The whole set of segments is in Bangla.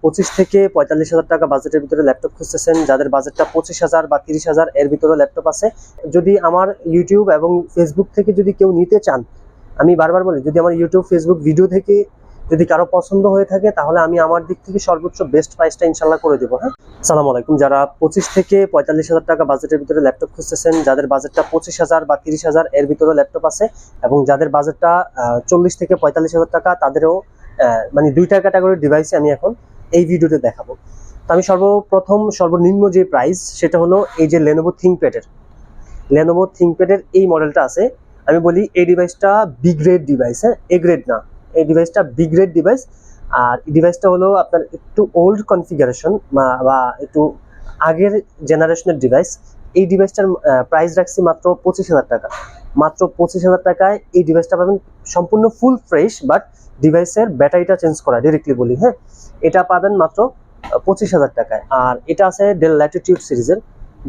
25 থেকে 45,000 টাকা বাজেটের ভিতরে ল্যাপটপ খুঁজতেছেন, যাদের বাজেটটা 25,000 বা 30,000 এর ভিতরে ল্যাপটপ আছে, যদি আমার ইউটিউব এবং ফেসবুক থেকে যদি কেউ নিতে চান, আমি বারবার বলি, যদি আমার ইউটিউব ফেসবুক ভিডিও থেকে যদি কারো পছন্দ হয়ে থাকে তাহলে আমি আমার দিক থেকে সর্বোচ্চ বেস্ট প্রাইসটা ইনশাল্লাহ করে দেবো। হ্যাঁ, আসসালামু আলাইকুম। যারা 25 থেকে 45,000 টাকা বাজেটের ভিতরে ল্যাপটপ খুঁজতেছেন, যাদের বাজেটটা 25,000 বা 30,000 এর ভিতরে ল্যাপটপ আছে, এবং যাদের বাজেটটা 40 থেকে 45,000 টাকা, তাদেরও মানে দুইটা ক্যাটাগরির ডিভাইসে আমি এখন এই ভিডিওতে দেখাবো। তো আমি সর্বপ্রথম সর্বনিম্ন যে প্রাইস সেটা হলো এই যে লেনোভো থিংকপ্যাডের এই মডেলটা আছে। আমি বলি এই ডিভাইসটা বি গ্রেড ডিভাইস, হ্যাঁ, এ গ্রেড না, এই ডিভাইসটা বি গ্রেড ডিভাইস। আর এই ডিভাইসটা হলো আপনার একটু ওল্ড কনফিগারেশন বা একটু আগের জেনারেশনের ডিভাইস। এই ডিভাইসটার প্রাইস রাখছি মাত্র 25,000 টাকা। মাত্র 25,000 টাকায় এই ডিভাইসটা পাবেন সম্পূর্ণ ফুল ফ্রেশ, বাট ডিভাইসের ব্যাটারিটা চেঞ্জ করা, ডিরেক্টলি বলি। হ্যাঁ, এটা পাবেন মাত্র 25,000 টাকায়। আর এটা আছে ডেল ল্যাটিটিউড সিরিজের।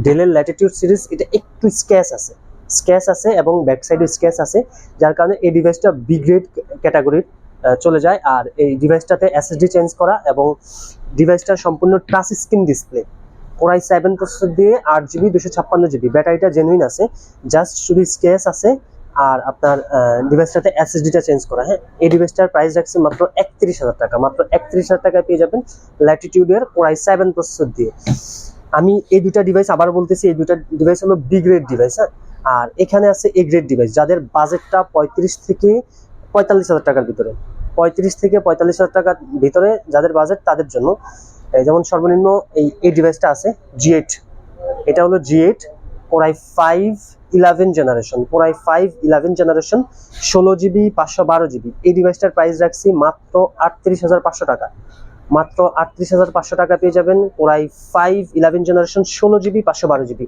ডেলের ল্যাটিটিউড সিরিজ, এটা একটু স্ক্যাচ আছে এবং ব্যাক সাইডে স্ক্যাচ আছে, যার কারণে এই ডিভাইসটা বি গ্রেড ক্যাটাগরির চলে যায়। আর এই ডিভাইসটাতে এসএসডি চেঞ্জ করা এবং ডিভাইসটা সম্পূর্ণ touch screen display, core i 7 processor দিয়ে 8GB 256GB, ব্যাটারিটা জেনুইন আছে, জাস্ট শুধু স্ক্যাচ আছে। আর আপনার ডিভাইসটাতে এসএসডিটা চেঞ্জ করা। হ্যাঁ, এই ডিভাইসটার প্রাইস রাখছে মাত্র 31,000 টাকা। মাত্র 31,000 টাকায় পেয়ে যাবেন ল্যাটিটিউডের কোরাই 7 প্রসেসর দিয়ে। আমি এই দুটা ডিভাইস আবার বলতেছি, এই দুটা ডিভাইস হলো বি গ্রেড ডিভাইস। হ্যাঁ, আর এখানে আছে এ গ্রেড ডিভাইস, যাদের বাজেটটা 35 থেকে 45,000 টাকার ভিতরে। 35 থেকে 45,000 টাকার ভিতরে যাদের বাজেট, তাদের জন্য যেমন সর্বনিম্ন এই ডিভাইসটা আছে G8। এটা হলো G8 core i 5 11 generation, core i 5 11 generation, 16GB 512GB। এই ডিভাইসটার প্রাইস রাখছি মাত্র 38,500 টাকা। মাত্র 38,500 টাকা পেয়ে যাবেন কোরাই 5 11 জেনারেশন, 16GB 512GB।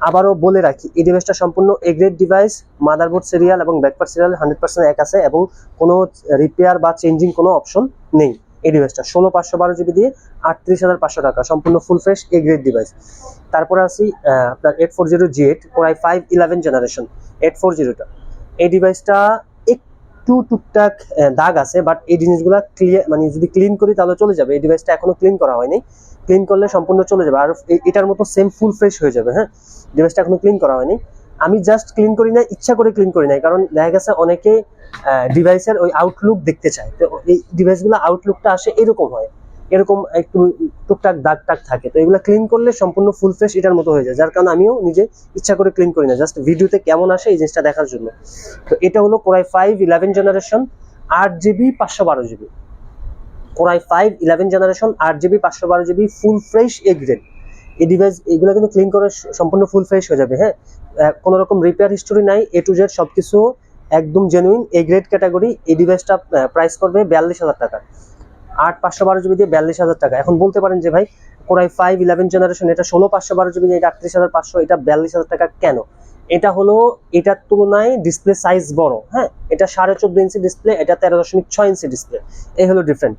আবারও বলে রাখি, এই ডিভাইসটা সম্পূর্ণ A grade device. Motherboard serial এবং ব্যাকপার্ট সিরিয়াল 100% এক আছে, এবং কোনো রিপেয়ার বা চেঞ্জিং কোনো অপশন নেই। এই ডিভাইসটা 16/512GB দিয়ে 38,500 টাকা, সম্পূর্ণ full fresh A grade device. তারপরে আসি আপনার 840 G8 কোরাই 5 11 জেনারেশন 840টা। এই ডিভাইসটা একটু টুকটাক দাগ আছে, বাট এই জিনিসগুলো ক্লিয়ার, মানে যদি ক্লিন করি তাহলে চলে যাবে। এই ডিভাইসটা এখনো ক্লিন করা হয়নি, ক্লিন করলে সম্পূর্ণ চলে যাবে, আর এটার মতো সেম ফুল ফ্রেশ হয়ে যাবে। হ্যাঁ, ডিভাইসটা এখনো ক্লিন করা হয়নি। আমি জাস্ট ক্লিন করি না, ইচ্ছা করে ক্লিন করি নাই, কারণ দেখা গেছে অনেকে ডিভাইসের ওই আউটলুক দেখতে চায়, তো এই ডিভাইসগুলো আউটলুকটা আসে এরকম হয়, এরকম একটু টুকটাক দাগ টাগ থাকে, তো এগুলো ক্লিন করলে সম্পূর্ণ ফুল ফ্রেশ এটার মতো হয়ে যায়, যার কারণে আমিও নিজে ইচ্ছা করে ক্লিন করি না, জাস্ট ভিডিওতে কেমন আসে এই জিনিসটা দেখার জন্য। তো এটা হলো core i 5 11 generation 8GB 512GB, core i 5 11 generation 8GB 512GB full fresh A grade. এই ডিভাইস এগুলো কিন্তু ক্লিন করে সম্পূর্ণ ফুল ফ্রেশ হয়ে যাবে। হ্যাঁ, কোনো রকম রিপেয়ার হিস্টোরি নাই, A to Z সবকিছু একদম জেনুইন এ গ্রেড ক্যাটাগরি। এই ডিভাইসটা প্রাইস করবে 42,000 টাকা। 8/512GB দিয়ে 42,000 টাকা। এখন বলতে পারেন যে ভাই, কোরাই 5 11 জেনারেশন, এটা 16/512GB দিয়ে এটা 38,500, এটা 42,000 টাকা কেন? এটা হলো এটার তুলনায় ডিসপ্লে সাইজ বড়। হ্যাঁ, এটা 14.5 ইঞ্চি ডিসপ্লে, এটা 13.6 ইঞ্চি ডিসপ্লে, এই হলো ডিফারেন্ট।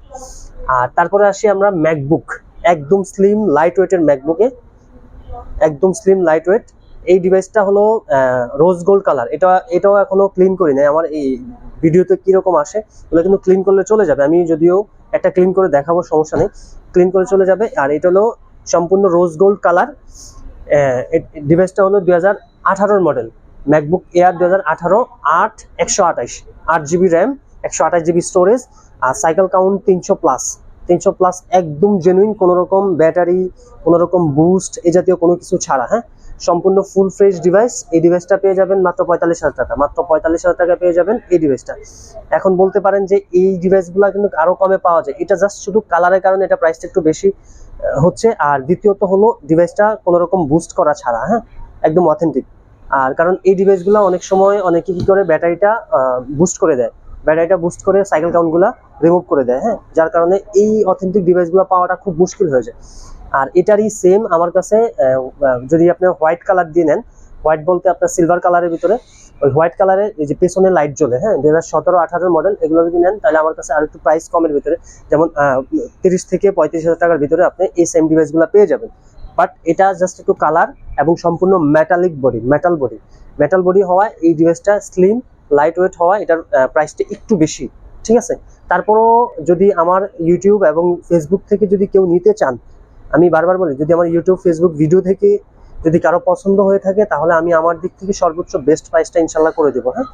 আর তারপরে আসি আমরা ম্যাকবুক, একদম স্লিম লাইট ওয়েটের ম্যাকবুকে, একদম স্লিম লাইট ওয়েট। এই ডিভাইসটা হলো রোজ গোল্ড কালার। এটাও এখনো ক্লিন করি নাই। আমার এই ভিডিওতে কিরকম আসে ওগুলো কিন্তু ক্লিন করলে চলে যাবে, আমি যদিও একটা ক্লিন করে দেখাবো, সমস্যা নেই, ক্লিন করে চলে যাবে। আর এটা হলো সম্পূর্ণ রোজ গোল্ড কালার। ডিভাইসটা হলো 2018 model MacBook Air 2018, 128 8GB RAM, 128GB storage, আর সাইকেল কাউন্ট 300+, একদম জেনুইন, কোনো রকম ব্যাটারি, কোনো রকম বুস্ট এই জাতীয় কোনো কিছু ছাড়া। হ্যাঁ, সম্পূর্ণ ফুল ফ্রেশ ডিভাইস। এই ডিভাইসটা পেয়ে যাবেন মাত্র 45,000 টাকা। মাত্র 45,000 টাকা পেয়ে যাবেন এই ডিভাইসটা। এখন বলতে পারেন যে এই ডিভাইসগুলো কিন্তু আরো কমে পাওয়া যায়, এটা জাস্ট শুধু কালারের কারণে এটা প্রাইসটা একটু বেশি হচ্ছে। আর দ্বিতীয়ত হলো ডিভাইসটা কোনো রকম বুস্ট করা ছাড়া, হ্যাঁ, একদম অথেন্টিক। আর কারণ এই ডিভাইসগুলো অনেক সময় অনেকে কি করে ব্যাটারিটা বুস্ট করে দেয়, ব্যাটারিটা বুস্ট করে সাইকেল কাউন্টগুলো রিমুভ করে দেয়। হ্যাঁ, যার কারণে এই অথেন্টিক ডিভাইসগুলো পাওয়াটা খুব মুশকিল হয়ে যায়। আর এটারই সেম আমার কাছে, যদি আপনি হোয়াইট কালার দিয়ে নেন, হোয়াইট বলতে আপনার সিলভার কালারের ভিতরে ওই হোয়াইট কালারের এই যে পেছনে লাইট জ্বলে, হ্যাঁ, 2017-18 মডেল, এগুলো যদি নেন তাহলে আমার কাছে আর একটু প্রাইস কমের ভিতরে, যেমন 30 থেকে 35,000 টাকার ভিতরে আপনি এই সেম ডিভাইসগুলো পেয়ে যাবেন। বাট এটা জাস্ট একটু কালার এবং সম্পূর্ণ মেটাল বডি হওয়ায় এই ডিভাইসটা স্লিম লাইট ওয়েট হওয়া, এটার প্রাইসটা একটু বেশি, ঠিক আছে। তারপরও যদি আমার ইউটিউব এবং ফেসবুক থেকে যদি কেউ নিতে চান, আমি বারবার বলি, যদি আমার ইউটিউব ফেসবুক ভিডিও থেকে যদি কারো পছন্দ হয়ে থাকে, তাহলে আমি আমার দিক থেকে সর্বোচ্চ বেস্ট প্রাইসটা ইনশাল্লাহ করে দেবো। হ্যাঁ,